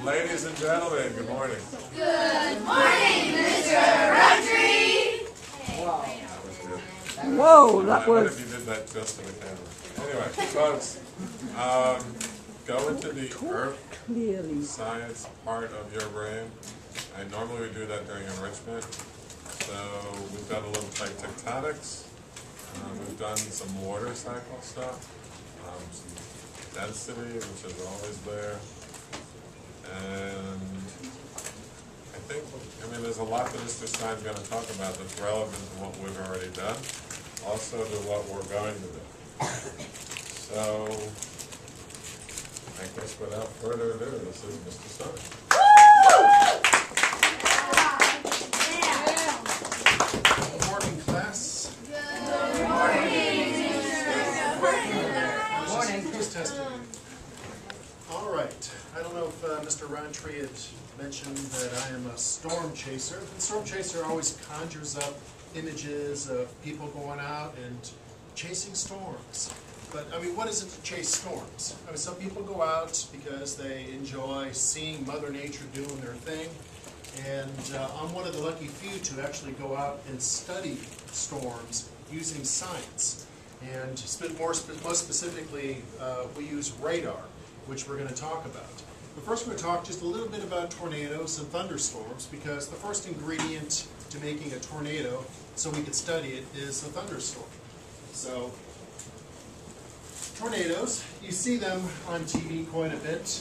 Ladies and gentlemen, good morning. Good morning, Mr. Roundtree. Wow. That was good. Whoa, that What was... if you did that just to the camera? Anyway, folks, go into the earth science part of your brain. And normally we do that during enrichment. So we've done a little plate tectonics. We've done some water cycle stuff. Some density, which is always there. And I mean, there's a lot that Mr. Stein's going to talk about that's relevant to what we've already done, also to what we're going to do. So, I guess without further ado, this is Mr. Stein. Good morning, class. Good morning, Good morning. Who's testing? All right. I don't know if Mr. Roundtree had mentioned that I am a storm chaser. And storm chaser always conjures up images of people going out and chasing storms. But, I mean, what is it to chase storms? I mean, some people go out because they enjoy seeing Mother Nature doing their thing. And I'm one of the lucky few to actually go out and study storms using science. And most specifically, we use radar, which we're going to talk about. But first we're going to talk just a little bit about tornadoes and thunderstorms, because the first ingredient to making a tornado, so we can study it, is a thunderstorm. So, tornadoes, you see them on TV quite a bit.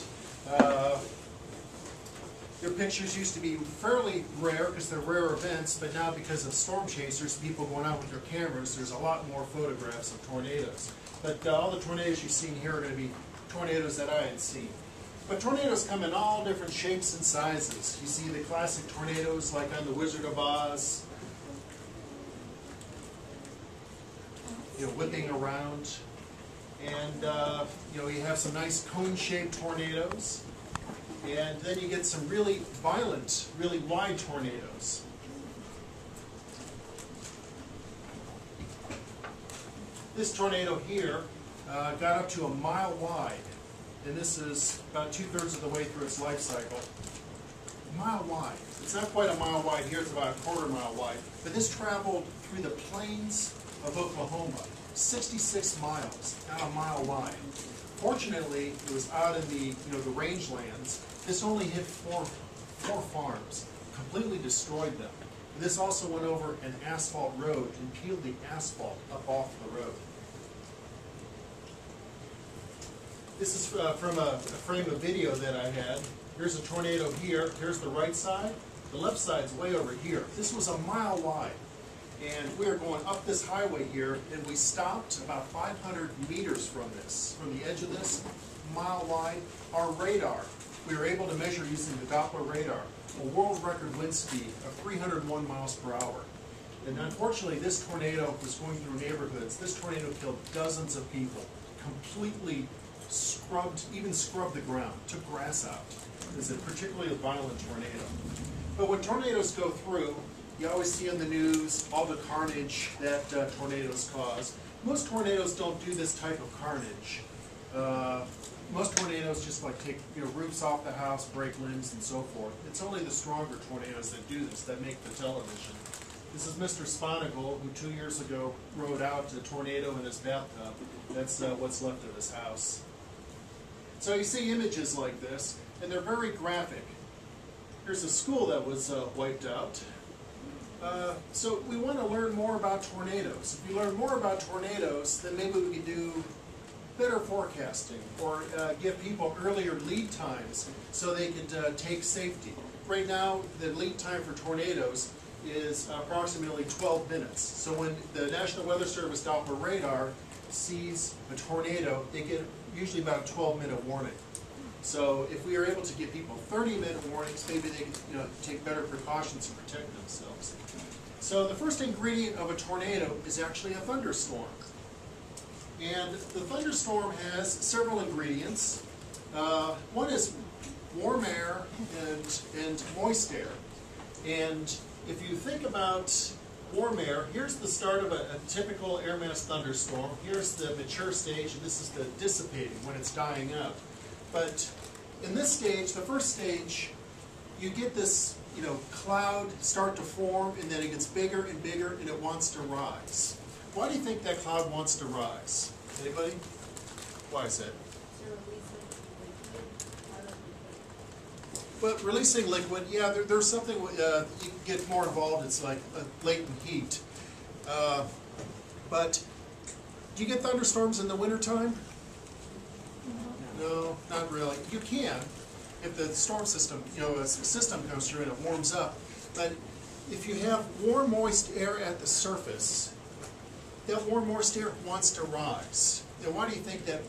Their pictures used to be fairly rare because they're rare events, but now because of storm chasers, people going out with their cameras, there's a lot more photographs of tornadoes. But all the tornadoes you've seen here are going to be tornadoes that I had seen. But tornadoes come in all different shapes and sizes. You see the classic tornadoes like on The Wizard of Oz, whipping around. And you have some nice cone-shaped tornadoes. And then you get some really violent, really wide tornadoes. This tornado here got up to a mile wide. And this is about 2/3 of the way through its life cycle. A mile wide. It's not quite a mile wide here, it's about a 1/4 mile wide. But this traveled through the plains of Oklahoma, 66 miles, not a mile wide. Fortunately, it was out in the the rangelands. This only hit four farms, completely destroyed them. This also went over an asphalt road and peeled the asphalt up off the road. This is from a frame of video that I had. Here's a tornado here. Here's the right side. The left side's way over here. This was a mile wide. And we were going up this highway here, and we stopped about 500 meters from this, from the edge of this, mile wide. Our radar, we were able to measure using the Doppler radar a world record wind speed of 301 miles per hour. And unfortunately, this tornado was going through neighborhoods. This tornado killed dozens of people, completely even scrubbed the ground, took grass out. It's a particularly violent tornado. But when tornadoes go through, you always see on the news all the carnage that tornadoes cause. Most tornadoes don't do this type of carnage. Most tornadoes just like take roofs off the house, break limbs, and so forth. It's only the stronger tornadoes that do this, that make the television. This is Mr. Sponigal, who 2 years ago rode out a tornado in his bathtub. That's what's left of his house. So you see images like this, and they're very graphic. Here's a school that was wiped out. So we want to learn more about tornadoes. If we learn more about tornadoes, then maybe we can do better forecasting or give people earlier lead times so they can take safety. Right now, the lead time for tornadoes is approximately 12 minutes. So when the National Weather Service Doppler radar sees a tornado, they get usually about a 12-minute warning. So if we are able to give people 30-minute warnings, maybe they can take better precautions to protect themselves. So the first ingredient of a tornado is actually a thunderstorm. And the thunderstorm has several ingredients. One is warm air and moist air. And if you think about warm air, here's the start of a typical air mass thunderstorm. Here's the mature stage, and this is the dissipating, when it's dying out. But in this stage, the first stage, you get this, cloud start to form, and then it gets bigger and bigger, and it wants to rise. Why do you think that cloud wants to rise? Anybody? Why is it? But releasing liquid, yeah, there's something, you can get more involved, it's like latent heat. But do you get thunderstorms in the wintertime? No, not really. You can, if the storm system, a system comes through and it warms up. But if you have warm, moist air at the surface, that warm, moist air wants to rise. Now, why do you think that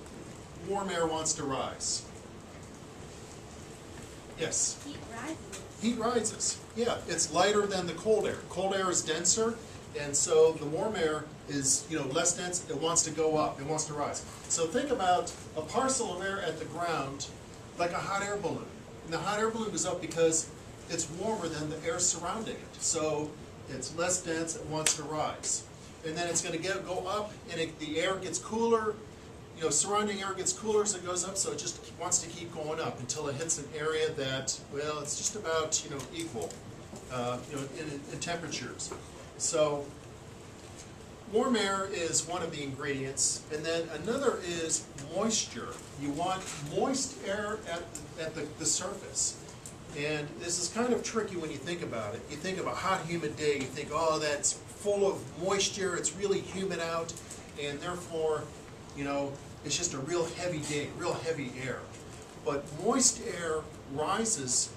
warm air wants to rise? Yes? Heat rises. Heat rises. Yeah, it's lighter than the cold air. Cold air is denser, and so the warm air is, less dense. It wants to go up. It wants to rise. So think about a parcel of air at the ground like a hot air balloon. And the hot air balloon goes up because it's warmer than the air surrounding it. So it's less dense. It wants to rise. And then it's going to go up, and the air gets cooler. Surrounding air gets cooler, so it goes up, so it just wants to keep going up until it hits an area that, well, it's just about, equal, in temperatures. So warm air is one of the ingredients, and then another is moisture. You want moist air at the surface. And this is kind of tricky when you think about it. You think of a hot, humid day, you think, oh, that's full of moisture, it's really humid out, and therefore, it's just a real heavy day, real heavy air. But moist air rises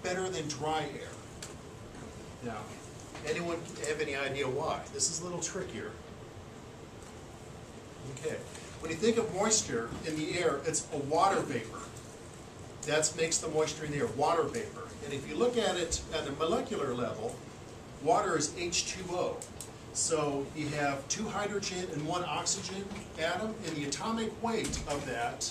better than dry air. Now, anyone have any idea why? This is a little trickier. Okay. When you think of moisture in the air, it's a water vapor. That makes the moisture in the air, water vapor. And if you look at it at a molecular level, water is H2O. So you have 2 hydrogen and 1 oxygen atom, and the atomic weight of that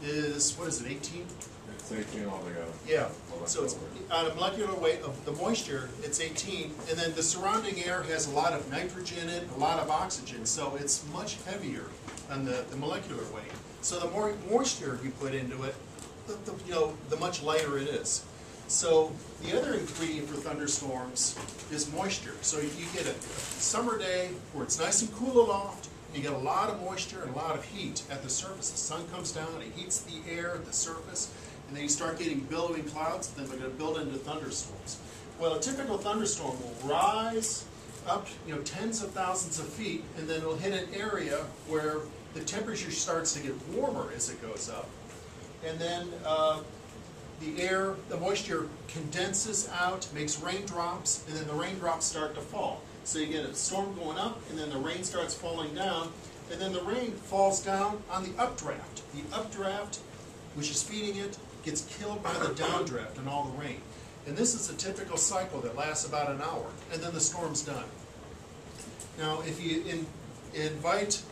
is, what is it, 18? It's 18 altogether. Yeah, so it's on a molecular weight of the moisture, it's 18, and then the surrounding air has a lot of nitrogen in it, a lot of oxygen, so it's much heavier on the molecular weight. So the more moisture you put into it, the much lighter it is. So the other ingredient for thunderstorms is moisture. So you get a summer day where it's nice and cool aloft, and you get a lot of moisture and a lot of heat at the surface. The sun comes down, it heats the air at the surface, and then you start getting billowing clouds, then they're going to build into thunderstorms. Well, a typical thunderstorm will rise up, tens of thousands of feet, and then it'll hit an area where the temperature starts to get warmer as it goes up, and then the moisture condenses out, makes raindrops, and then the raindrops start to fall. So you get a storm going up, and then the rain starts falling down, and then the rain falls down on the updraft. The updraft, which is feeding it, gets killed by the downdraft and all the rain. And this is a typical cycle that lasts about an hour, and then the storm's done. Now, if you invite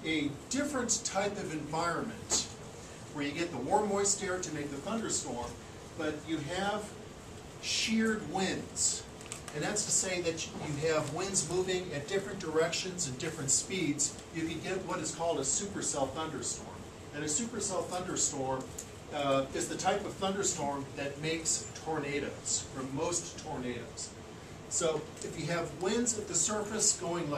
a different type of environment, where you get the warm, moist air to make the thunderstorm, but you have sheared winds. And that's to say that you have winds moving at different directions and different speeds. You can get what is called a supercell thunderstorm. And a supercell thunderstorm is the type of thunderstorm that makes tornadoes, or most tornadoes. So if you have winds at the surface going like